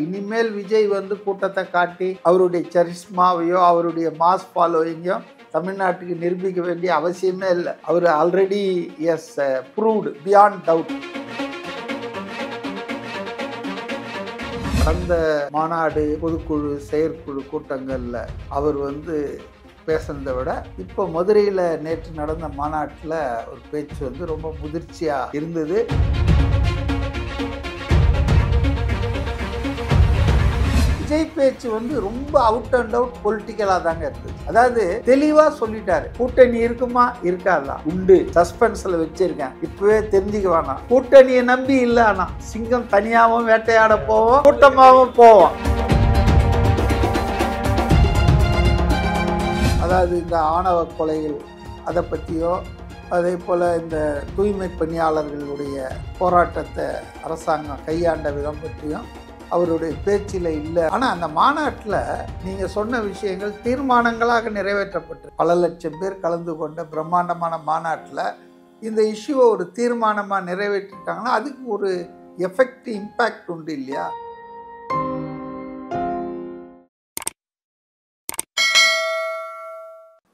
இனிமேல் விஜய் வந்து கூட்டத்தை காட்டி அவருடைய சரிஸ்மாவையோ அவருடைய மாஸ் ஃபாலோயிங்கோ தமிழ்நாட்டுக்கு நிரூபிக்க வேண்டிய அவசியமே இல்லை. அவர் already is proved beyond doubt. கடந்த மாநாடு, பொதுக்குழு, செயற்குழு கூட்டங்களில் அவர் வந்து பேசுனதை விட இப்போ மதுரையில் நேற்று நடந்த மாநாட்டில் ஒரு பேச்சு வந்து ரொம்ப முதிர்ச்சியாக இருந்தது. விஜய் பேச்சு வந்து ரொம்ப அவுட் அண்ட் அவுட் பொலிட்டிக்கலாக தாங்க இருந்தது. அதாவது தெளிவாக சொல்லிட்டாரு, கூட்டணி இருக்குமா இருக்காதா உண்டு, சஸ்பென்ஸ்ல வச்சிருக்கேன், இப்பவே தெரிஞ்சுக்க வேணாம். கூட்டணியை நம்பி இல்லை, ஆனா சிங்கம் தனியாகவும் வேட்டையாட போவோம், கூட்டமாகவும் போவோம். அதாவது இந்த ஆணவ கொலைகள் அதை பற்றியோ, அதே போல் இந்த தூய்மை பணியாளர்களுடைய போராட்டத்தை அரசாங்கம் கையாண்ட விதம் பற்றியும் அவருடைய பேச்சில் இல்லை. ஆனால் அந்த மாநாட்டில் நீங்கள் சொன்ன விஷயங்கள் தீர்மானங்களாக நிறைவேற்றப்பட்டு பல லட்சம் பேர் கலந்து கொண்ட பிரம்மாண்டமான மாநாட்டில் இந்த இஷ்யூவை ஒரு தீர்மானமாக நிறைவேற்றிருக்காங்கன்னா அதுக்கு ஒரு எஃபெக்ட், இம்பேக்ட் உண்டு இல்லையா?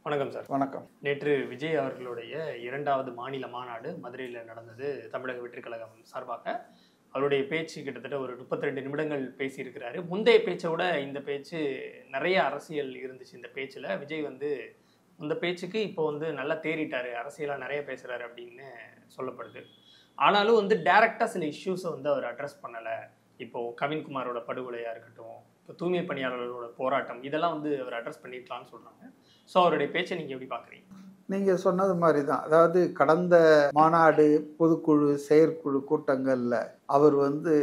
வணக்கம் சார். வணக்கம். நேற்று விஜய் அவர்களுடைய 2வது மாநில மாநாடு மதுரையில் நடந்தது. தமிழக வெற்றி கழகம் சார்பாக அவருடைய பேச்சு கிட்டத்தட்ட ஒரு 32 நிமிடங்கள் பேசியிருக்கிறாரு. முந்தைய பேச்சை விட இந்த பேச்சு நிறைய அரசியல் இருந்துச்சு. இந்த பேச்சில் விஜய் வந்து இந்த பேச்சுக்கு இப்போ வந்து நல்லா தேறிட்டாரு, அரசியலாக நிறைய பேசுகிறாரு அப்படின்னு சொல்லப்படுது. ஆனாலும் வந்து டைரெக்டாக சில இஷ்யூஸை வந்து அவர் அட்ரஸ் பண்ணலை. இப்போது கவின்குமாரோட படுகொலையாக இருக்கட்டும், இப்போ தூய்மை பணியாளர்களோட போராட்டம், இதெல்லாம் வந்து அவர் அட்ரஸ் பண்ணியிருக்கலாம்னு சொல்கிறாங்க. ஸோ அவருடைய பேச்சை நீங்கள் எப்படி பார்க்குறீங்க? நீங்கள் சொன்னது மாதிரி தான். அதாவது கடந்த மாநாடு, பொதுக்குழு, செயற்குழு கூட்டங்களில் அவர் வந்து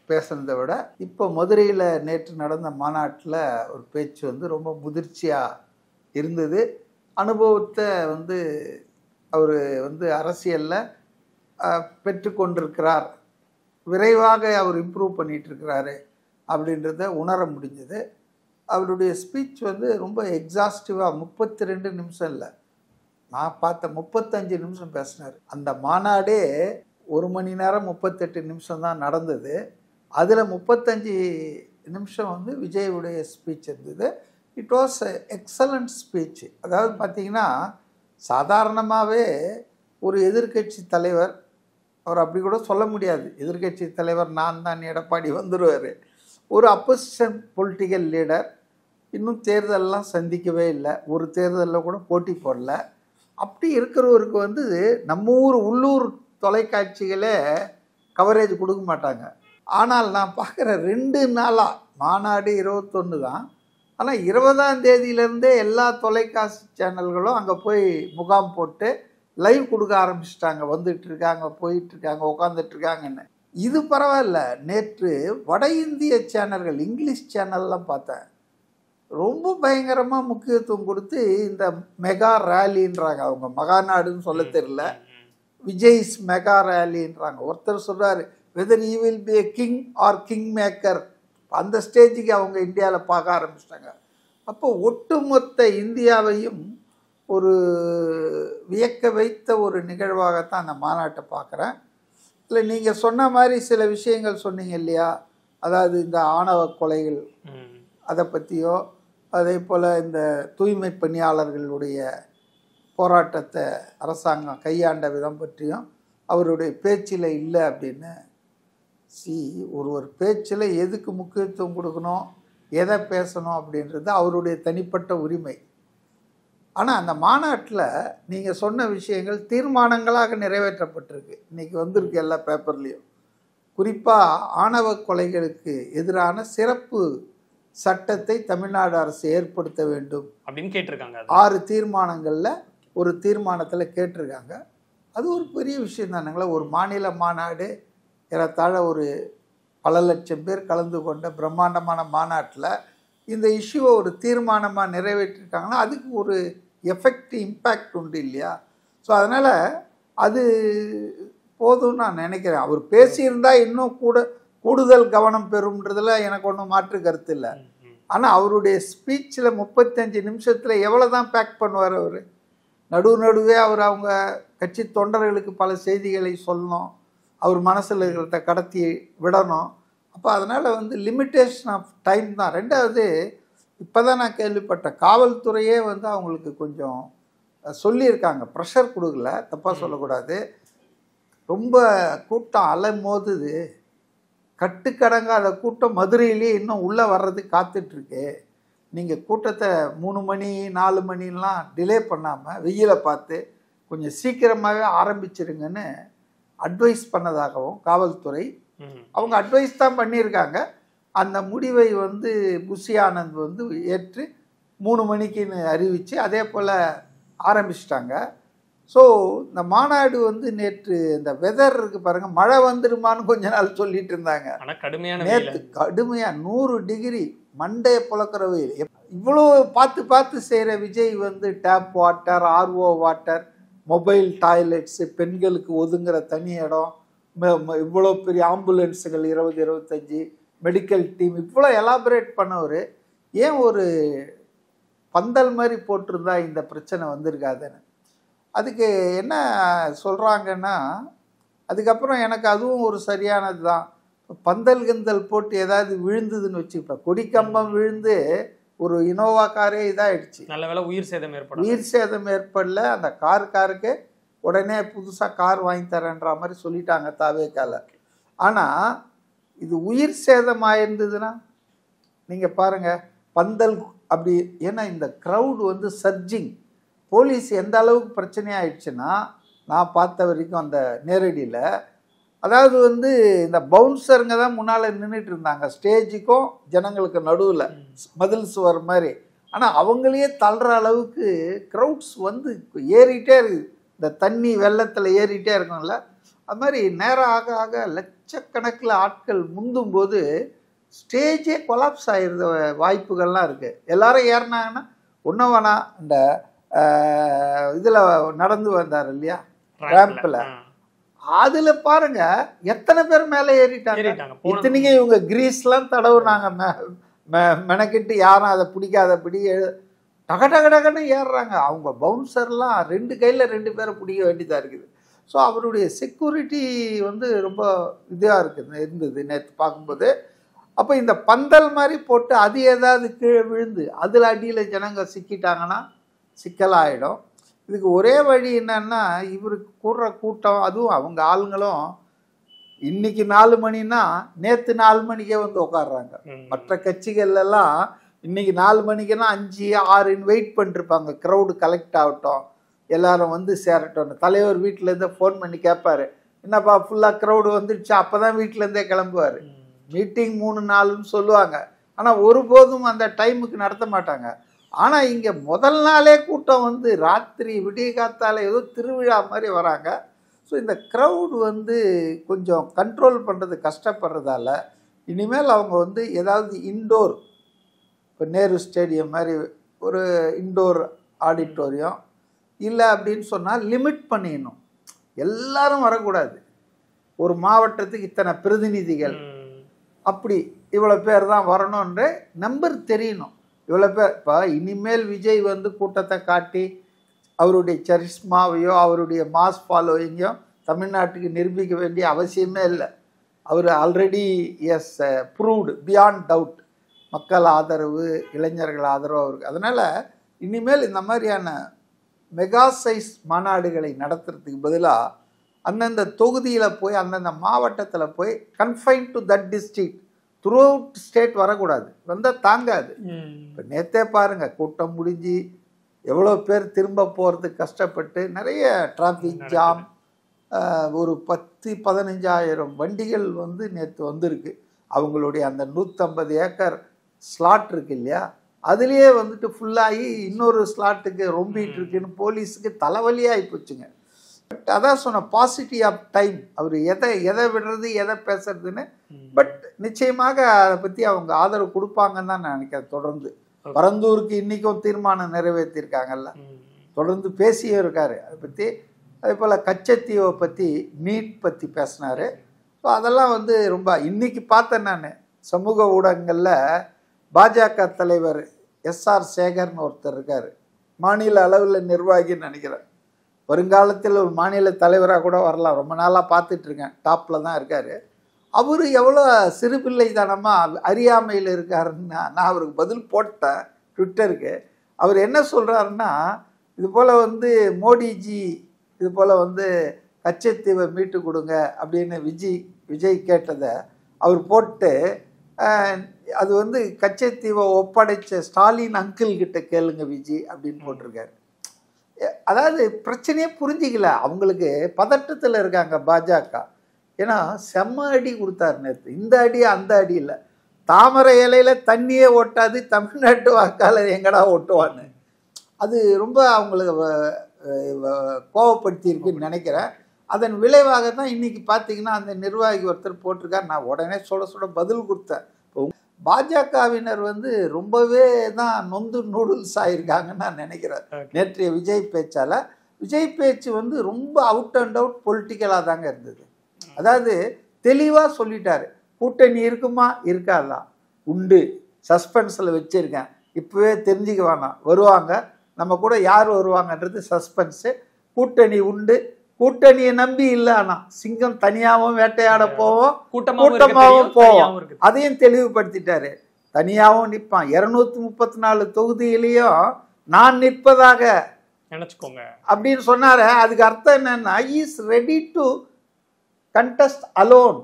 பேசுனதை விட இப்போ மதுரையில் நேற்று நடந்த மாநாட்டில் ஒரு பேச்சு வந்து ரொம்ப முதிர்ச்சியாக இருந்தது. அனுபவத்தை வந்து அவர் வந்து அரசியலில் பெற்றுக்கொண்டிருக்கிறார், விரைவாக அவர் இம்ப்ரூவ் பண்ணிகிட்ருக்கிறாரு அப்படின்றத உணர முடிஞ்சது. அவருடைய ஸ்பீச் வந்து ரொம்ப எக்ஸாஸ்டிவாக 32 நிமிஷம் இல்லை, நான் பார்த்த 35 நிமிஷம் பேசினார். அந்த மாநாடே 1 மணி நேரம் 38 நிமிஷம் தான் நடந்தது. அதில் 35 நிமிஷம் வந்து விஜயுடைய ஸ்பீச் இருந்தது. It was excellent speech. அதாவது பார்த்திங்கன்னா, சாதாரணமாகவே ஒரு எதிர்கட்சி தலைவர், அவர் அப்படி கூட சொல்ல முடியாது, எதிர்கட்சி தலைவர் நான் தான், எடப்பாடி வந்துடுவார். ஒரு அப்போசிஷன் பொலிட்டிக்கல் லீடர், இன்னும் தேர்தலெலாம் சந்திக்கவே இல்லை, ஒரு தேர்தலில் கூட போட்டி போடல. அப்படி இருக்கிறவருக்கு வந்து நம்ம உள்ளூர் தொலைக்காட்சிகளே கவரேஜ் கொடுக்க மாட்டாங்க. ஆனால் நான் பார்க்குற 2 நாளாக, மாநாடு 21 தான், ஆனால் 20ஆம் தேதியிலேருந்தே எல்லா தொலைக்காட்சி சேனல்களும் அங்கே போய் முகாம் போட்டு லைவ் கொடுக்க ஆரம்பிச்சிட்டாங்க. வந்துட்டுருக்காங்க, போயிட்டுருக்காங்க, உட்காந்துட்ருக்காங்கன்னு. இது பரவாயில்ல. நேற்று வட இந்திய சேனல்கள், இங்கிலீஷ் சேனல்லாம் பார்த்தேன், ரொம்ப பயங்கரமாக முக்கியத்துவம் கொடுத்து இந்த மெகா ரேலின்றாங்க. அவங்க மகாநாடுன்னு சொல்ல தெரியல, விஜய்ஸ் மெகா ரேலின்றாங்க. ஒருத்தர் சொல்கிறார், whether you will be a king or king maker. அந்த ஸ்டேஜுக்கு அவங்க இந்தியாவில் பார்க்க ஆரம்பிச்சிட்டாங்க. அப்போ ஒட்டுமொத்த இந்தியாவையும் ஒரு வியக்க வைத்த ஒரு நிகழ்வாகத்தான் அந்த மாநாட்டை பார்க்குறேன். இல்லை, நீங்கள் சொன்ன மாதிரி சில விஷயங்கள் சொன்னீங்க இல்லையா, அதாவது இந்த ஆணவ கொலைகள் அதை பற்றியோ, அதே போல் இந்த தூய்மை பணியாளர்களுடைய போராட்டத்தை அரசாங்கம் கையாண்ட விதம் பற்றியும் அவருடைய பேச்சில் இல்லை அப்படின்னு. ஒருவர் பேச்சில் எதுக்கு முக்கியத்துவம் கொடுக்கணும், எதை பேசணும் அப்படின்றது அவருடைய தனிப்பட்ட உரிமை. ஆனால் அந்த மாநாட்டில் நீங்கள் சொன்ன விஷயங்கள் தீர்மானங்களாக நிறைவேற்றப்பட்டிருக்கு. இன்றைக்கி வந்திருக்கு எல்லா பேப்பர்லேயும். குறிப்பாக ஆணவ கொலைகளுக்கு எதிரான சிறப்பு சட்டத்தை தமிழ்நாடு அரசு ஏற்படுத்த வேண்டும் அப்படின்னு கேட்டிருக்காங்க. 6 தீர்மானங்களில் ஒரு தீர்மானத்தில் கேட்டிருக்காங்க. அது ஒரு பெரிய விஷயம் தானுங்களா. ஒரு மாநில மாநாடு, ஏறத்தாழ ஒரு பல லட்சம் பேர் கலந்து கொண்ட பிரம்மாண்டமான மாநாட்டில் இந்த இஷ்யூவை ஒரு தீர்மானமாக நிறைவேற்றிருக்காங்கன்னா அதுக்கு ஒரு எஃபெக்ட், இம்பேக்ட் உண்டு இல்லையா? ஸோ அதனால் அது போதும்னு நான் நினைக்கிறேன். அவர் பேசியிருந்தால் இன்னும் கூடுதல் கவனம் பெறும்ன்றதுல எனக்கு ஒன்றும் மாற்று கருத்து இல்லை. ஆனால் அவருடைய ஸ்பீச்சில் 35 நிமிஷத்தில் எவ்வளோ தான் பேக் பண்ணுவார் அவர். நடுவே அவர் அவங்க கட்சி தொண்டர்களுக்கு பல செய்திகளை சொல்லணும், அவர் மனசில் இருக்கிறத கடத்தி விடணும். அப்போ அதனால் வந்து லிமிட்டேஷன் ஆஃப் டைம் தான். ரெண்டாவது இப்போ தான் நான் கேள்விப்பட்டேன், காவல்துறையே வந்து அவங்களுக்கு கொஞ்சம் சொல்லியிருக்காங்க, ப்ரெஷர் கொடுக்கல, தப்பாக சொல்லக்கூடாது. ரொம்ப கூட்டம் அலை மோதுது, கட்டுக்கடங்காத கூட்டம் மதுரையிலேயே இன்னும் உள்ளே வர்றதுக்கு காத்துட்ருக்கு. நீங்கள் கூட்டத்தை 3 மணி 4 மணிலாம் டிலே பண்ணாமல் வெயிலை பார்த்து கொஞ்சம் சீக்கிரமாகவே ஆரம்பிச்சிருங்கன்னு அட்வைஸ் பண்ணதாகவும் காவல்துறை அவங்க அட்வைஸ் தான் பண்ணியிருக்காங்க. அந்த முடிவை வந்து புஷி ஆனந்த் வந்து ஏற்று 3 மணிக்குன்னு அறிவித்து அதே போல் ஆரம்பிச்சிட்டாங்க. ஸோ இந்த மாநாடு வந்து நேற்று இந்த வெதர் இருக்கு பாருங்கள், மழை வந்துடுமான்னு கொஞ்ச நாள் சொல்லிட்டு இருந்தாங்க. நேற்று கடுமையாக 100 டிகிரி மண்டையை புழக்கிற வெயில். இவ்வளோ பார்த்து பார்த்து செய்கிற விஜய் வந்து tap water, RO water, mobile toilets, பெண்களுக்கு ஒதுங்குற தனி இடம், இவ்வளோ பெரிய ஆம்புலன்ஸுகள் 20-25 மெடிக்கல் டீம், இவ்வளோ எலாபரேட் பண்ணவர் ஏன் ஒரு பந்தல் மாதிரி போட்டிருந்தா இந்த பிரச்சனை வந்திருக்காதுன்னு. அதுக்கு என்ன சொல்கிறாங்கன்னா, அதுக்கப்புறம் எனக்கு அதுவும் ஒரு சரியானது தான். பந்தல் கிந்தல் போட்டு ஏதாவது விழுந்ததுன்னு வச்சு, இப்போ கொடிக்கம்பம் விழுந்து ஒரு இனோவா காரே இதாகிடுச்சு. நல்ல வேளை உயிர் சேதம் ஏற்படல. அந்த காருக்கு உடனே புதுசாக கார் வாங்கி தரேன்ற மாதிரி சொல்லிட்டாங்க தாவேக்கால. ஆனால் இது உயிர் சேதம் ஆயிருந்ததுன்னா நீங்கள் பாருங்கள், பந்தல் அப்படி. ஏன்னா இந்த க்ரௌடு வந்து சர்ஜிங், போலீஸ் எந்த அளவுக்கு பிரச்சனையாயிடுச்சுன்னா, நான் பார்த்த வரைக்கும் அந்த நேரடியில், அதாவது வந்து இந்த பவுன்சருங்க தான் முன்னால் நின்றுட்டு இருந்தாங்க ஸ்டேஜுக்கும் ஜனங்களுக்கு நடுவில், மதில் சுவர் மாதிரி. ஆனால் அவங்களையே தள்ளுற அளவுக்கு க்ரௌட்ஸ் வந்து ஏறிட்டே இருக்குது. இந்த தண்ணி வெள்ளத்தில் ஏறிட்டே இருக்கும்ல, அது மாதிரி நேரம் ஆக ஆக லட்சக்கணக்கில் ஆட்கள் முந்தும் போது ஸ்டேஜே கொலாப்ஸ் ஆகிருந்த வாய்ப்புகள்லாம் இருக்குது. எல்லாரும் ஏறினாங்கன்னா ஒன்றும் வேணாம், இந்த இதில் நடந்து வந்தார் இல்லையா ரேம்பில், அதில் பாருங்க எத்தனை பேர் மேலே ஏறிட்டாங்க. இத்தனைக்கும் இவங்க கிரீஸ்லாம் தடவுனாங்க மெனக்கிட்டு, யாரும் அதை பிடிக்காதபடி டகடகடகன்னு ஏறுறாங்க. அவங்க பவுன்சர்லாம் 2 கையில் 2 பேரை பிடிக்க வேண்டியதாக இருக்குது. ஸோ அவருடைய செக்யூரிட்டி வந்து ரொம்ப இதாக இருந்தது நேற்று பார்க்கும்போது. அப்போ இந்த பந்தல் மாதிரி போட்டு அது ஏதாவது கீழே விழுந்து அதில் அடியில் ஜனங்க சிக்கிட்டாங்கன்னா சிக்கலாகிடும். இதுக்கு ஒரே வழி என்னன்னா, இவருக்கு கூடுற கூட்டம், அதுவும் அவங்க ஆளுங்களும் இன்னைக்கு 4 மணின்னா நேற்று 4 மணிக்கே வந்து உட்காடுறாங்க. மற்ற கட்சிகள்லாம் இன்னைக்கு 4 மணிக்குன்னா 5-6 வெயிட் பண்ணிருப்பாங்க, க்ரௌடு கலெக்ட் ஆகட்டும், எல்லாரும் வந்து சேரட்டும். தலைவர் வீட்டிலேருந்தே ஃபோன் பண்ணி கேட்பாரு, என்னப்பா ஃபுல்லாக க்ரௌடு வந்துடுச்சு, அப்போ தான் வீட்டிலேருந்தே கிளம்புவார். மீட்டிங் 3-4ன்னு சொல்லுவாங்க, ஆனால் ஒருபோதும் அந்த டைமுக்கு நடத்த மாட்டாங்க. ஆனால் இங்கே முதல் நாளே கூட்டம் வந்து ராத்திரி விடிய காத்தால ஏதோ திருவிழா மாதிரி வராங்க. ஸோ இந்த க்ரௌடு வந்து கொஞ்சம் கண்ட்ரோல் பண்ணுறது கஷ்டப்படுறதால இனிமேல் அவங்க வந்து ஏதாவது இன்டோர், இப்போ நேரு ஸ்டேடியம் மாதிரி ஒரு இன்டோர் ஆடிட்டோரியம் இல்லை அப்படின்னு சொன்னால் லிமிட் பண்ணிடணும். எல்லாரும் வரக்கூடாது, ஒரு மாவட்டத்துக்கு இத்தனை பிரதிநிதிகள், அப்படி இவ்வளோ பேர் தான் வரணுன்ற நம்பர் தெரியணும். இவ்வளோ பேர். இப்போ இனிமேல் விஜய் வந்து கூட்டத்தை காட்டி அவருடைய சரிஸ்மாவையோ அவருடைய மாஸ் ஃபாலோயிங்கோ தமிழ்நாட்டுக்கு நிரூபிக்க வேண்டிய அவசியமே இல்லை. அவர் already is proved beyond doubt, மக்கள் ஆதரவு, இளைஞர்கள் ஆதரவு அவருக்கு. அதனால் இனிமேல் இந்த மாதிரியான மெகா சைஸ் மாநாடுகளை நடத்துறதுக்கு பதிலாக அந்தந்த தொகுதியில் போய் அந்தந்த மாவட்டத்தில் போய் confine to that district, through out state வரக்கூடாது, வந்தால் தாங்காது. இப்போ நேற்றே பாருங்கள், கூட்டம் முடிஞ்சு எவ்வளோ பேர் திரும்ப போகிறதுக்கு கஷ்டப்பட்டு, நிறைய டிராஃபிக் ஜாம், ஒரு 10-15 வண்டிகள் வந்து நேற்று வந்திருக்கு. அவங்களுடைய அந்த 150 ஏக்கர் ஸ்லாட் இருக்கு இல்லையா, அதுலேயே வந்துட்டு ஃபுல்லாகி இன்னொரு ஸ்லாட்டுக்கு ரொம்பிட்டு இருக்குன்னு போலீஸுக்கு தலைவலியாகி போச்சுங்க. பட் அதான் சொன்ன பாசிட்டிவ் ஆஃப் டைம், அவர் எதை விடுறது எதை பேசுறதுன்னு. பட் நிச்சயமாக அதை பற்றி அவங்க ஆதரவு கொடுப்பாங்கன்னு தான் நான் நினைக்கிறேன். தொடர்ந்து பரந்தூருக்கு இன்றைக்கும் தீர்மானம் நிறைவேற்றியிருக்காங்கல்ல, தொடர்ந்து பேசியே இருக்காரு அதை பற்றி. அதே போல் கச்சத்தீவை பற்றி, நீட் பற்றி பேசினார். ஸோ அதெல்லாம் வந்து ரொம்ப இன்றைக்கி பார்த்தேன் நான் சமூக ஊடகங்களில். பாஜக தலைவர் எஸ்ஆர் சேகர்னு ஒருத்தர் இருக்கார், மாநில அளவில் நிர்வாகின்னு நினைக்கிறேன், வருங்காலத்தில் ஒரு மாநில தலைவராக கூட வரலாம், ரொம்ப நாளாக பார்த்துட்ருக்கேன், டாப்பில் தான் இருக்கார். அவர் எவ்வளோ சிறுபிள்ளைத்தனமாக அறியாமையில் இருக்காருன்னா நான் அவருக்கு பதில் போட்டேன் ட்விட்டருக்கு. அவர் என்ன சொல்கிறாருன்னா, இது போல் வந்து மோடிஜி இது போல் வந்து கச்சத்தீவை மீட்டு கொடுங்க அப்படின்னு விஜய் கேட்டதை அவர் போட்டு, அது வந்து கச்சத்தீவை ஒப்படைச்ச ஸ்டாலின் அங்கிள் கிட்ட கேளுங்க விஜய் அப்படின்னு போட்டிருக்காரு. அதாவது பிரச்சனையே புரிஞ்சிக்கல, அவங்களுக்கு பதட்டத்தில் இருக்காங்க பாஜக. ஏன்னா செம்ம அடி கொடுத்தாரு நேற்று. இந்த அடி அந்த அடி இல்லை, தாமரை இலையில தண்ணியே ஓட்டாது தமிழ்நாட்டு வாக்காளர் எங்கடா ஓட்டுவான்னு அது ரொம்ப அவங்களுக்கு கோவப்படுத்தியிருக்குன்னு நினைக்கிறேன். அதன் விளைவாக தான் இன்னைக்கு பார்த்தீங்கன்னா அந்த நிர்வாகி ஒருத்தர் போட்டிருக்கார். நான் உடனே சுட பதில் கொடுத்தேன். பாஜகவினர் வந்து ரொம்பவே தான் நொந்து நூடுல்ஸ் ஆயிருக்காங்கன்னு நான் நினைக்கிறேன் நேற்றைய விஜய் பேச்சால். விஜய் பேச்சு வந்து ரொம்ப அவுட் அண்ட் அவுட் பொலிட்டிக்கலாக தாங்க இருந்தது. அதாவது தெளிவாக சொல்லிட்டாரு, கூட்டணி இருக்குமா இருக்காதா உண்டு, சஸ்பென்ஸில் வச்சுருக்கேன், இப்போவே தெரிஞ்சுக்க வேணாம், வருவாங்க நம்ம கூட, யார் வருவாங்கன்றது சஸ்பென்ஸு, கூட்டணி உண்டு, கூட்டணியை நம்பி இல்லை, ஆனால் சிங்கம் தனியாகவும் வேட்டையாட போவோம், கூட்டமாகவும் போவோம், அதையும் தெளிவுபடுத்திட்டாரு. தனியாகவும் நிற்பான், 234 தொகுதியிலையும் நான் நிற்பதாக நினைச்சுக்கோங்க அப்படின்னு சொன்னாரு. அதுக்கு அர்த்தம் என்னன்னா, is ready to contest alone.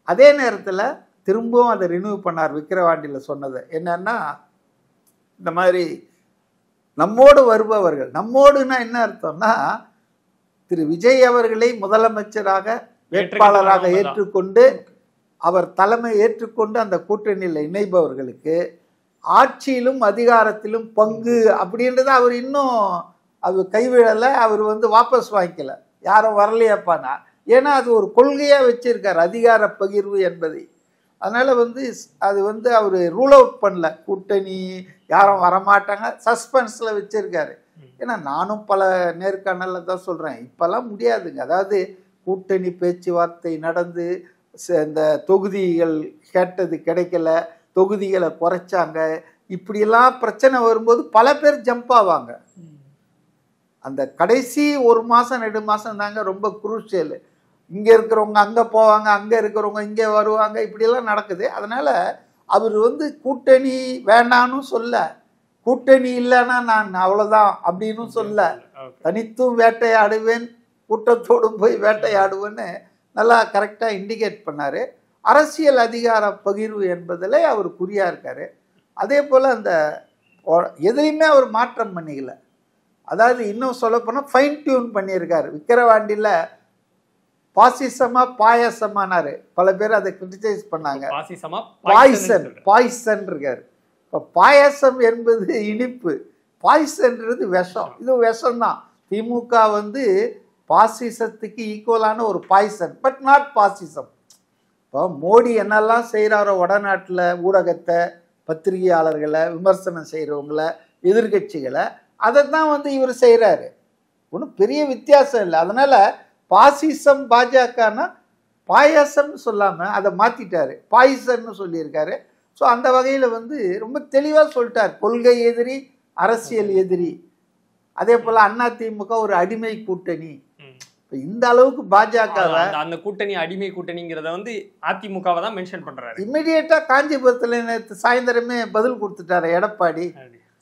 அதே நேரத்தில் திரும்பவும் அதை ரினியூ பண்ணார் விக்கிரவாண்டியில் சொன்னது என்னன்னா, இந்த மாதிரி நம்மோடு வருபவர்கள், நம்மோடுன்னா என்ன அர்த்தம்னா திரு விஜய் அவர்களை முதலமைச்சராக வேட்பாளராக ஏற்றுக்கொண்டு அவர் தலைமை ஏற்றுக்கொண்டு அந்த கூட்டணியில் இணைபவர்களுக்கு ஆட்சியிலும் அதிகாரத்திலும் பங்கு அப்படின்றத அவர் இன்னும் அது கைவிடலை. அவர் வந்து வாபஸ் வாங்கிக்கல, யாரும் வரலையாப்பானா. ஏன்னா அது ஒரு கொள்கையாக வச்சிருக்கார் அதிகார பகிர்வு என்பதை. அதனால் வந்து அது வந்து அவர் ரூல் அவுட் பண்ணல, கூட்டணி யாரும் வரமாட்டாங்க, சஸ்பென்ஸில் வச்சிருக்காரு. ஏன்னா நானும் பல நேர்காணலில் தான் சொல்கிறேன், இப்போல்லாம் முடியாதுங்க. அதாவது கூட்டணி பேச்சுவார்த்தை நடந்து இந்த தொகுதிகள் கேட்டது கிடைக்கல, தொகுதிகளை குறைச்சாங்க, இப்படியெல்லாம் பிரச்சனை வரும்போது பல பேர் ஜம்ப் ஆவாங்க. அந்த கடைசி 1 மாதம் 2 மாதம் தாங்க ரொம்ப குரூஷியல். இங்கே இருக்கிறவங்க அங்கே போவாங்க, அங்கே இருக்கிறவங்க இங்கே வருவாங்க, இப்படியெல்லாம் நடக்குது. அதனால் அவர் வந்து கூட்டணி வேண்டான்னு சொல்ல, கூட்டணி இல்லைன்னா நான் அவ்வளோதான் அப்படின்னு சொல்ல, தனித்தும் வேட்டையாடுவேன் கூட்டத்தோடும் போய் வேட்டையாடுவேன்னு நல்லா கரெக்டாக இண்டிகேட் பண்ணார். அரசியல் அதிகார பகிர்வு என்பதில் அவர் குறியாக இருக்கார். அதே போல் அந்த எதுலையுமே அவர் மாற்றம் பண்ணிக்கல. அதாவது இன்னும் சொல்லப்போனால் ஃபைன் டியூன் பண்ணியிருக்காரு. விக்கிரவாண்டியில் பாசிசமா பாயசமானாரு, பல பேர் அதை கிரிட்டிசைஸ் பண்ணாங்க. பாய்சன் இருக்காரு. இப்போ பாயசம் என்பது இனிப்பு, பாய்சன்றது விஷம். இது விஷம்தான். திமுக வந்து பாசிசத்துக்கு ஈக்குவலான ஒரு பாய்சன், பட் நாட் பாசிசம். இப்போ மோடி என்னெல்லாம் செய்கிறாரோ வடநாட்டில், ஊடகத்தை, பத்திரிகையாளர்களை, விமர்சனம் செய்கிறவங்கள, எதிர்கட்சிகளை, அதை தான் வந்து இவர் செய்கிறாரு. ஒன்றும் பெரிய வித்தியாசம் இல்லை. அதனால் பாசிசம் பாஜகனா பாயாசம்னு சொல்லாமல் அதை மாற்றிட்டாரு, பாய்சன்னு சொல்லியிருக்காரு. ஸோ அந்த வகையில் வந்து ரொம்ப தெளிவாக சொல்லிட்டார், கொள்கை எதிரி, அரசியல் எதிரி. அதே போல் அதிமுக ஒரு அடிமை கூட்டணி. இந்த அளவுக்கு பாஜக அந்த கூட்டணி அடிமை கூட்டணிங்கிறத வந்து அதிமுகவை தான் மென்ஷன் பண்றாரு. இம்மிடியேட்டா காஞ்சிபுரத்தில் நேற்று சாயந்தரமே பதில் கொடுத்துட்டாரு எடப்பாடி.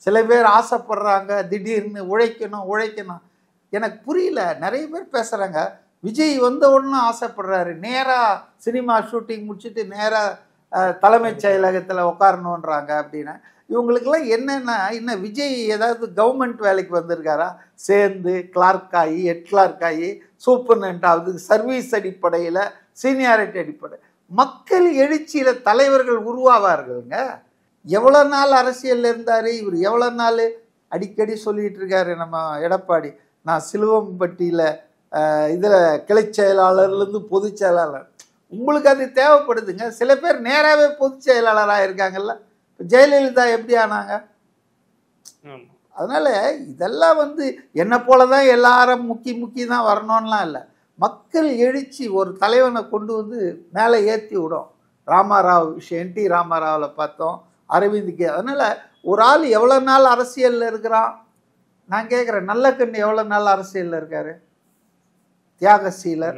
சில பேர் ஆசைப்படுறாங்க, திடீர்னு உழைக்கணும். எனக்கு புரியல, நிறைய பேர் பேசுறாங்க விஜய் வந்த உடனே ஆசைப்படுறாரு, நேரா சினிமா ஷூட்டிங் முடிச்சுட்டு நேரா தலைமைச் செயலகத்தில் உட்காரணுன்றாங்க அப்படின்னா. இவங்களுக்கெல்லாம் என்னென்னா, இன்னும் விஜய் ஏதாவது கவர்மெண்ட் வேலைக்கு வந்திருக்காரா, சேர்ந்து கிளார்க் ஆகி ஹெட் கிளார்க் ஆகி சூப்பர்னென்ட்டாவது, சர்வீஸ் அடிப்படையில், சீனியாரிட்டி அடிப்படை, மக்கள் எழுச்சியில் தலைவர்கள் உருவாவார்களுங்க. எவ்வளோ நாள் அரசியலில் இருந்தார் இவர், எவ்வளோ நாள் அடிக்கடி சொல்லிகிட்டு இருக்காரு நம்ம எடப்பாடி, நான் சிலுவம்பட்டியில் இதில் கிளை செயலாளர்லேருந்து பொதுச் செயலாளர். உங்களுக்கு அது தேவைப்படுதுங்க. சில பேர் நேராகவே பொதுச் செயலாளராக இருக்காங்கல்ல, ஜெயலலிதா எப்படி ஆனாங்க? அதனால் இதெல்லாம் வந்து என்னை போல தான் எல்லாரும் முக்கி தான் வரணும்லாம் இல்லை. மக்கள் எழுச்சி ஒரு தலைவனை கொண்டு வந்து மேலே ஏற்றி விடும். ராமாராவ் விஷயம், என்டி ராமாராவில் பார்த்தோம், அரவிந்த் கே. அதனால் ஒரு ஆள் எவ்வளோ நாள் அரசியலில் இருக்கிறான்? நான் கேட்குறேன், நல்லக்கண்ணு எவ்வளோ நாள் அரசியலில் இருக்கார்? தியாகசீலர்,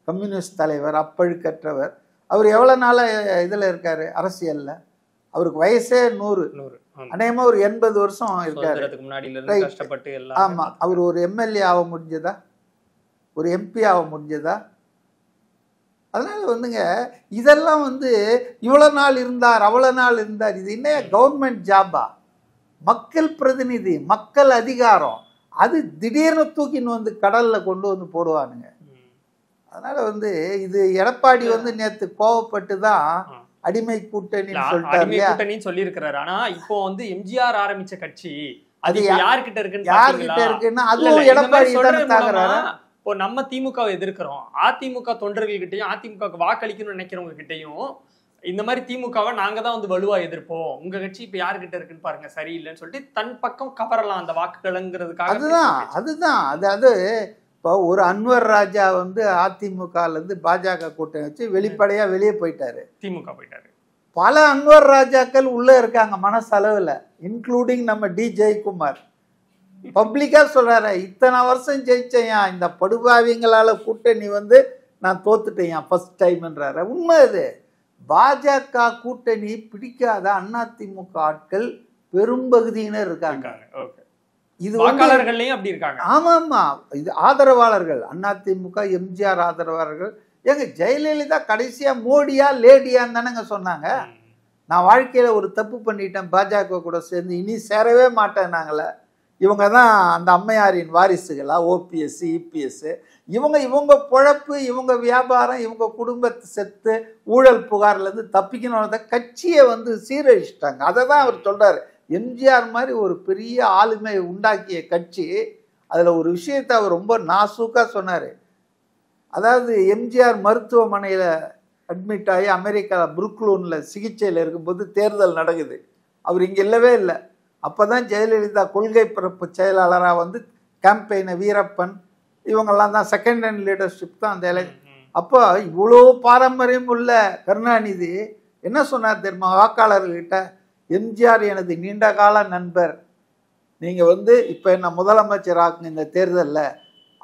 கம்யூனிஸ்ட் தலைவர், அப்பழுக்கற்றவர். அவர் எவ்வளோ நாளாக இதில் இருக்காரு அரசியலில்? அவருக்கு வயசே 100. அநேகமாக ஒரு 80 வருஷம் இருக்காரு. ஆமாம். அவர் ஒரு எம்எல்ஏ ஆக முடிஞ்சதா? ஒரு எம்பி ஆக முடிஞ்சதா? அதனால வந்துங்க இதெல்லாம் வந்து இவ்வளோ நாள் இருந்தார், அவ்வளோ நாள் இருந்தார், இது என்ன கவர்மெண்ட் ஜாபா? மக்கள் பிரதிநிதி, மக்கள் அதிகாரம், அது திடீர்னு தூக்கின்னு வந்து கடலில் கொண்டு வந்து போடுவானுங்க. அதனால வந்து இது எடப்பாடி வந்து நேற்று கோவப்பட்டு தான் அடிமை கூட்டணின்னு சொல்லியிருக்கிறாரு. ஆனா இப்போ வந்து எம்ஜிஆர் ஆரம்பிச்ச கட்சி அது யார்கிட்ட இருக்குன்னா அதுவும் எடப்பாடி தாக்குறாரு. இப்போ நம்ம திமுக எதிர்க்கிறோம், அதிமுக தொண்டர்கள்கிட்டையும் அதிமுக வாக்களிக்கணும்னு நினைக்கிறவங்க கிட்டையும் இந்த மாதிரி திமுகவை நாங்க தான் வந்து வலுவா எதிர்ப்போம், உங்க கட்சி இப்ப யாருக்கிட்ட இருக்குன்னு பாருங்க சரியில்லைன்னு சொல்லிட்டு தன் பக்கம் கவரலாம் அந்த வாக்குகள்ங்கிறதுக்காக. அதுதான் அதாவது இப்போ ஒரு அன்வர் ராஜா வந்து அதிமுகலேருந்து பாஜக கூட்டணி வச்சு வெளிப்படையாக வெளியே போயிட்டாரு, திமுக போயிட்டாரு. பல அன்வர் ராஜாக்கள் உள்ளே இருக்காங்க மனசளவில், இன்க்ளூடிங் நம்ம டி ஜெயக்குமார். பப்ளிக்காக சொல்கிறாரு, இத்தனை வருஷம் ஜெயிச்சேயா, இந்த படுபாவிங்களால் கூட்டணி வந்து நான் தோத்துட்டேன் ஃபர்ஸ்ட் டைம்ன்றாரு. உண்மை அது. பாஜக கூட்டணி பிடிக்காத அதிமுக ஆட்கள் பெரும்பகுதியினர் இருக்காங்க. இது வாக்காளர்கள்லயும் அப்படி இருக்காங்க. ஆமாம்மா, இது ஆதரவாளர்கள், அதிமுக எம்ஜிஆர் ஆதரவாளர்கள். ஏங்க ஜெயலலிதா கடைசியா மோடியா லேடியான்னு தானேங்க சொன்னாங்க. நான் வாழ்க்கையில ஒரு தப்பு பண்ணிட்டேன், பாஜக கூட சேர்ந்து இனி சேரவே மாட்டேன் நாங்களே. இவங்க தான் அந்த அம்மையாரின் வாரிசுகளா? ஓபிஎஸ் இபிஎஸ் இவங்க பொழப்பு, இவங்க வியாபாரம், இவங்க குடும்பத்தை செத்து ஊழல் புகார்லேருந்து தப்பிக்கணும்னு கட்சியை வந்து சீரழிச்சிட்டாங்க. அதை தான் அவர் சொல்றாரு. எம்ஜிஆர் மாதிரி ஒரு பெரிய ஆளுமை உண்டாக்கிய கட்சி, அதில் ஒரு விஷயத்தை அவர் ரொம்ப நாசூக்காக சொன்னார். அதாவது எம்ஜிஆர் மருத்துவமனையில் அட்மிட் ஆகி அமெரிக்காவில் புருக்லூனில் சிகிச்சையில் இருக்கும்போது தேர்தல் நடக்குது. அவர் இங்கே இல்லவே இல்லை. அப்போ தான் ஜெயலலிதா கொள்கை பிறப்பு செயலாளராக வந்து கேம்பெயினை வீரப்பன் இவங்கெல்லாம் தான் செகண்ட் ஹேண்ட் லீடர்ஷிப் தான் அந்த அப்போ இவ்வளோ பாரம்பரியம் உள்ள கருணாநிதி என்ன சொன்னார் தெரியுமா வாக்காளர்கிட்ட? எம்ஜிஆர் எனது நீண்ட கால நண்பர், நீங்கள் வந்து இப்போ என்ன முதலமைச்சர் ஆக்குங்க இந்த தேர்தலில்.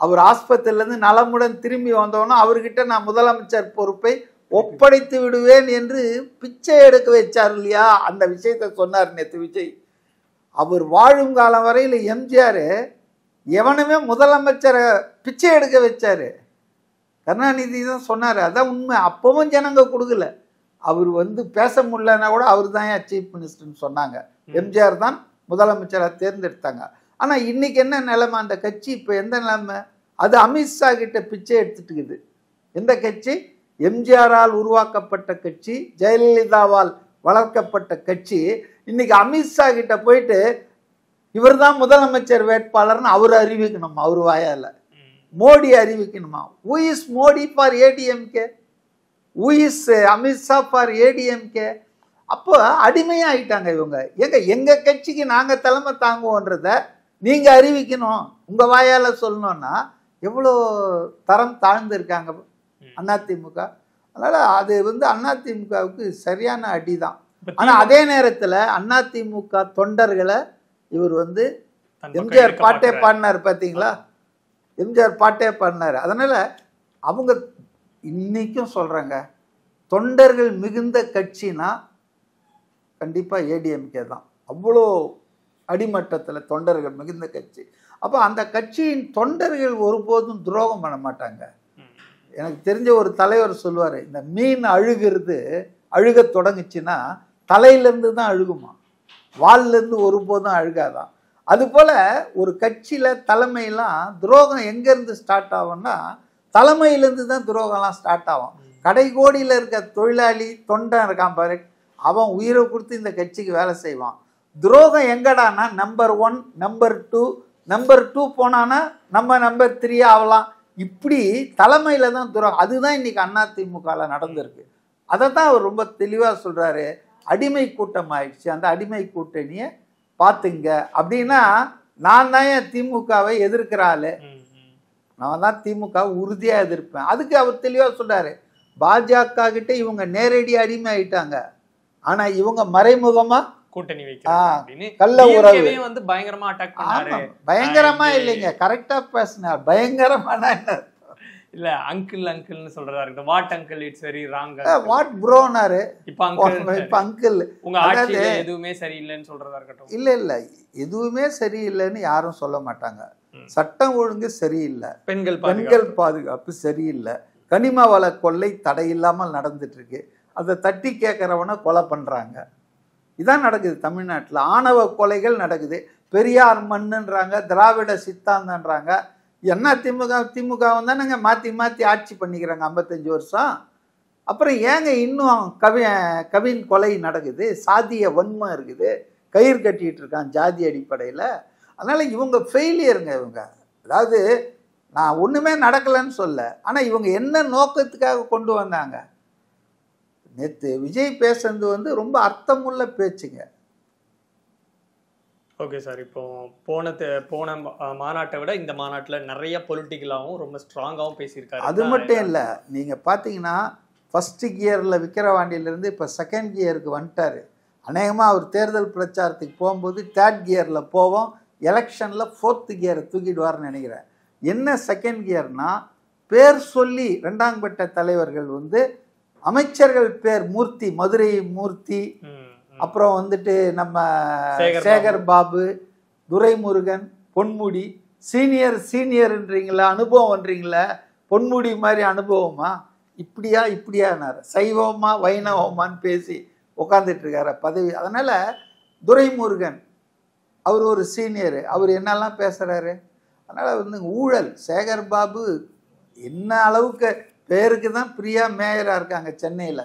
அவர் ஆஸ்பத்திரியிலேருந்து நலமுடன் திரும்பி வந்தோன்னா அவர்கிட்ட நான் முதலமைச்சர் பொறுப்பை ஒப்படைத்து விடுவேன் என்று பிச்சை எடுக்க வச்சார் இல்லையா? அந்த விஷயத்தை சொன்னார் நேற்று விஜய். அவர் வாழும் காலம் வரையில் எம்ஜிஆர் எவனுமே முதலமைச்சரை பிச்சை எடுக்க வச்சாரு. கருணாநிதி தான் சொன்னார். அதான் உண்மை. அப்பவும் ஜனங்க கொடுக்கல. அவர் வந்து பேச முடியலன்னா கூட அவர் தான் சீஃப் மினிஸ்டர்னு சொன்னாங்க. எம்ஜிஆர் தான் முதலமைச்சராக தேர்ந்தெடுத்தாங்க. ஆனால் இன்னைக்கு என்ன நிலைமை? அந்த கட்சி இப்போ எந்த நிலைமை? அது அமித்ஷா கிட்ட பிச்சை எடுத்துட்டு இருக்குது. எந்த கட்சி? எம்ஜிஆரால் உருவாக்கப்பட்ட கட்சி, ஜெயலலிதாவால் வளர்க்கப்பட்ட கட்சி. இன்னைக்கு அமித்ஷா கிட்ட போயிட்டு இவர் தான் முதலமைச்சர் வேட்பாளர்னு அவர் அறிவிக்கணுமா? அவர் வாயால மோடி அறிவிக்கணுமா? Who is Modi for ADMK? Who is Amit Shah for ADMK? அப்போ அடிமையாகிட்டாங்க இவங்க. எங்க கட்சிக்கு நாங்கள் தலைமை தாங்குவோன்றத நீங்க அறிவிக்கணும், உங்க வாயால சொல்லணும்னா எவ்வளோ தரம் தாழ்ந்திருக்காங்க அதிமுக. அதனால அது வந்து அதிமுகவுக்கு சரியான அடிதான். ஆனா அதே நேரத்தில் அதிமுக தொண்டர்களை இவர் வந்து எம்ஜிஆர் பாட்டே பாடினார் பார்த்தீங்களா? எம்ஜிஆர் பாட்டே பாடினார். அதனால அவங்க இன்னைக்கும் சொல்றாங்க, தொண்டர்கள் மிகுந்த கட்சினா கண்டிப்பா ஏடிஎம்கே தான். அவ்வளோ அடிமட்டத்தில் தொண்டர்கள் மிகுந்த கட்சி. அப்போ அந்த கட்சியின் தொண்டர்கள் ஒருபோதும் துரோகம் பண்ண மாட்டாங்க. எனக்கு தெரிஞ்ச ஒரு தலைவர் சொல்லுவார், இந்த மீன் அழுக தொடங்குச்சுன்னா தலையிலேருந்து தான் அழுகுமா, வால்லேருந்து ஒருபோதும் அழுகாதான். அதுபோல் ஒரு கட்சியில் தலைமையெல்லாம் துரோகம் எங்கேருந்து ஸ்டார்ட் ஆகும்னா தலைமையிலேருந்து தான் துரோகம்லாம் ஸ்டார்ட் ஆகும். கடைகோடியில் இருக்க தொழிலாளி தொண்டன் இருக்கான் பாரு, அவன் உயிரை கொடுத்து இந்த கட்சிக்கு வேலை செய்வான். துரோகம் எங்கடானா நம்பர் 1, நம்பர் 2 போனான்னா நம்ம நம்பர் 3 ஆகலாம். இப்படி தலைமையில தான் துரோகம். அதுதான் இன்னைக்கு அதிமுகவில் நடந்திருக்கு. அதை தான் அவர் ரொம்ப தெளிவாக சொல்றாரு. அடிமை கூட்டம் ஆயிடுச்சு, அந்த அடிமை கூட்டணியை பார்த்துங்க. அப்படின்னா நான் தான் திமுகவை எதிர்க்கிறாள், நான் தான் திமுக உறுதியாக எதிர்ப்பேன். அதுக்கு அவர் தெளிவாக சொல்றாரு, பாஜக கிட்ட இவங்க நேரடி அடிமை ஆயிட்டாங்க, ஆனா இவங்க மறைமுகமா கூட்டணி வைக்கிறாங்க. கள்ள உறவு வந்து பயங்கரமா அட்டாக் பண்ணாரு. பயங்கரமா இல்லைங்க, கரெக்டா பேசினார். பயங்கரமான இல்ல அங்கிள்னு சொல்றதா இருக்கட்டும், what uncle it's very wrong, what ப்ரோனாரு இப்ப அங்கிள் உங்க ஆட்சியில எதுவுமே சரியில்லைன்னு சொல்றதா இருக்கட்டும். இல்ல எதுவுமே சரியில்லைன்னு யாரும் சொல்ல மாட்டாங்க. சட்டம் ஒழுங்கு சரியில்லை, பெண்கள் பாதுகாப்பு சரியில்லை, கனிம வள கொள்ளை தடையில்லாமல் நடந்துட்டு இருக்கு, அதை தட்டி கேட்கறவனை கொலை பண்றாங்க. இதான் நடக்குது தமிழ்நாட்டில். ஆணவ கொலைகள் நடக்குது. பெரியார் மண்ணுன்றாங்க, திராவிட சித்தாந்தன்றாங்க. என்ன திமுகவும் தானேங்க மாற்றி ஆட்சி பண்ணிக்கிறாங்க 55 வருஷம். அப்புறம் ஏங்க இன்னும் கவின் கொலை நடக்குது, சாதிய வன்மம் இருக்குது, கயிறு கட்டிட்டு இருக்கான் ஜாதி அடிப்படையில். அதனால் இவங்க ஃபெயிலியருங்க. இவங்க அதாவது நான் ஒன்றுமே நடக்கலைன்னு சொல்ல, ஆனால் இவங்க என்ன நோக்கத்துக்காக கொண்டு வந்தாங்க? நேற்று விஜய் பேசுறது வந்து ரொம்ப அர்த்தமுள்ள பேச்சுங்க. ஓகே சார், இப்போ போன மாநாட்டை விட இந்த மாநாட்டில் நிறைய பொலிட்டிக்கலாகவும் ரொம்ப ஸ்ட்ராங்காகவும் பேசியிருக்காரு. அது மட்டும் இல்லை, நீங்கள் பார்த்தீங்கன்னா ஃபஸ்ட்டு கியரில் விக்கிரவாண்டியிலேருந்து இப்போ செகண்ட் கியருக்கு வந்துட்டார். அநேகமாக அவர் தேர்தல் பிரச்சாரத்துக்கு போகும்போது தேர்ட் கியரில் போவோம், எலெக்ஷனில் 4th கியரை தூக்கிடுவார்னு நினைக்கிறேன். என்ன செகண்ட் கியர்னா, பேர் சொல்லி 2ஆம் கட்ட தலைவர்கள் வந்து அமைச்சர்கள் பேர் மூர்த்தி, மதுரை மூர்த்தி, அப்புறம் வந்துட்டு நம்ம சேகர் பாபு, துரைமுருகன், பொன்முடி, சீனியர்ன்றீங்களா, அனுபவம்ன்றீங்களா, பொன்முடி மாதிரி அனுபவமா, இப்படியானார், சைவமா வைணவமான்னு பேசி உட்காந்துட்டு இருக்காரு பதவி. அதனால துரைமுருகன் அவர் ஒரு சீனியர், அவர் என்னெல்லாம் பேசுறாரு. அதனால வந்து ஊழல், சேகர் பாபு என்ன அளவுக்கு பேருக்கு தான் பிரியா மேயராக இருக்காங்க சென்னையில்,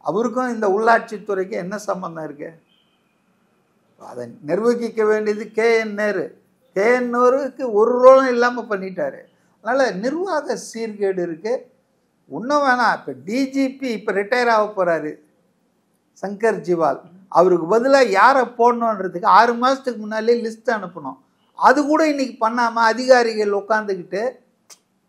அவருக்கும் இந்த உள்ளாட்சித்துறைக்கு என்ன சம்பந்தம் இருக்கு? அதை நிர்வகிக்க வேண்டியது KN நேருக்கு ஒரு ரோலும் இல்லாமல் பண்ணிட்டாரு. அதனால் நிர்வாக சீர்கேடு இருக்கு. ஒன்றும் வேணாம், இப்போ டிஜிபி இப்போ ரிட்டையர் ஆக போகிறாரு சங்கர் ஜிவால், அவருக்கு பதிலாக யாரை போடணுன்றதுக்கு 6 மாதத்துக்கு முன்னாலே லிஸ்ட் அனுப்பணும். அது கூட இன்னைக்கு பண்ணாமல் அதிகாரிகள் உட்காந்துக்கிட்டு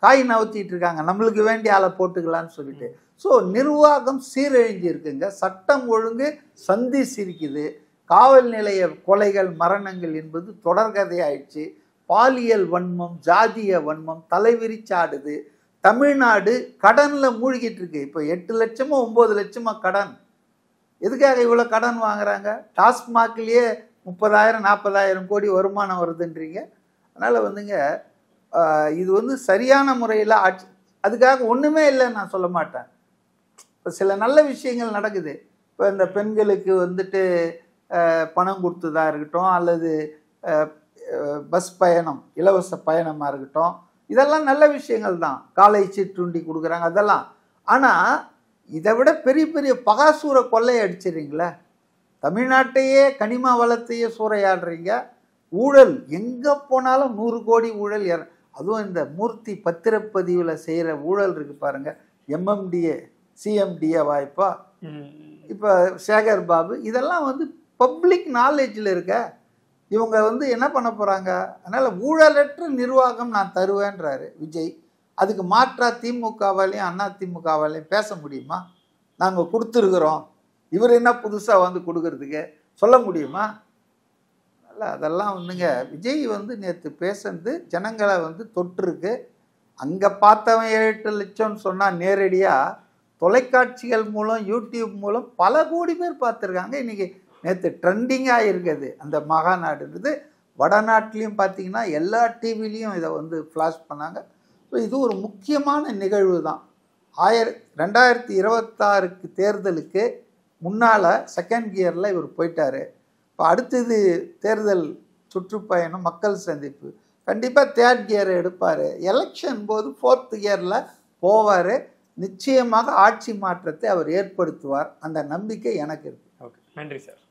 காய் நவுத்திட்டு இருக்காங்க, நம்மளுக்கு வேண்டிய ஆளை போட்டுக்கலான்னு சொல்லிட்டு. ஸோ நிர்வாகம் சீரழிஞ்சு இருக்குங்க, சட்டம் ஒழுங்கு சந்தி சிரிக்குது, காவல் நிலைய கொலைகள் மரணங்கள் என்பது தொடர்கதையாயிடுச்சு, பாலியல் வன்மம், ஜாதிய வன்மம் தலைவிரிச்சாடுது. தமிழ்நாடு கடனில் மூழ்கிட்டு இருக்கு. இப்போ 8 லட்சமோ 9 லட்சமோ கடன். எதுக்காக இவ்வளோ கடன் வாங்குறாங்க? டாஸ்மாக்லேயே 30,000 40,000 கோடி வருமானம் வருதுன்றீங்க. அதனால் வந்துங்க இது வந்து சரியான முறையில் ஆட்சி, அதுக்காக ஒன்றுமே இல்லைன்னு நான் சொல்ல மாட்டேன். இப்போ சில நல்ல விஷயங்கள் நடக்குது. இப்போ இந்த பெண்களுக்கு வந்துட்டு பணம் கொடுத்ததாக இருக்கட்டும், அல்லது பஸ் பயணம் இலவச பயணமாக இருக்கட்டும், இதெல்லாம் நல்ல விஷயங்கள் தான். காலை சீட்டுண்டி கொடுக்குறாங்க அதெல்லாம். ஆனால் இதை விட பெரிய பெரிய பகாசூர கொள்ளை அடிச்சிடுறீங்களே, தமிழ்நாட்டையே கனிம வளத்தையே சூறையாடுறீங்க. ஊழல் எங்கே போனாலும் 100 கோடி ஊழல். அதுவும் இந்த மூர்த்தி பத்திரப்பதிவில் செய்கிற ஊழல் இருக்கு பாருங்க, MMDA CMDA வாய்ப்பா, இப்போ சேகர் பாபு, இதெல்லாம் வந்து பப்ளிக் நாலேஜில் இருக்க. இவங்க வந்து என்ன பண்ண போகிறாங்க? அதனால் ஊழலற்ற நிர்வாகம் நான் தருவேன்றாரு விஜய். அதுக்கு மாற்றா திமுகவாலையும் அதிமுகவாலையும் பேச முடியுமா? நாங்கள் கொடுத்துருக்குறோம், இவர் என்ன புதுசாக வந்து கொடுக்கறதுக்கு சொல்ல முடியுமா? இல்லை, அதெல்லாம் வந்துங்க விஜய் வந்து நேற்று பேசுறது ஜனங்களை வந்து தொற்றுருக்கு. அங்கே பார்த்தவன் 7-8 லட்சம்னு சொன்னால் நேரடியாக தொலைக்காட்சிகள் மூலம் யூடியூப் மூலம் பல கோடி பேர் பார்த்துருக்காங்க. இன்றைக்கி நேற்று ட்ரெண்டிங்காக இருக்குது அந்த மகாநாடுன்றது. வடநாட்டிலையும் பார்த்தீங்கன்னா எல்லா டிவிலையும் இதை வந்து ஃப்ளாஷ் பண்ணாங்க. ஸோ இது ஒரு முக்கியமான நிகழ்வு தான். 2026 தேர்தலுக்கு முன்னால் செகண்ட் கியரில் இவர் போயிட்டார். இப்போ அடுத்தது தேர்தல் சுற்றுப்பயணம், மக்கள் சந்திப்பு, கண்டிப்பாக தேர்ட் கியரை எடுப்பார். எலெக்ஷன் போது 4th கியரில் போவார். நிச்சயமாக ஆட்சி மாற்றத்தை அவர் ஏற்படுத்துவார். அந்த நம்பிக்கை எனக்கு இருக்கு. ஓகே, நன்றி சார்.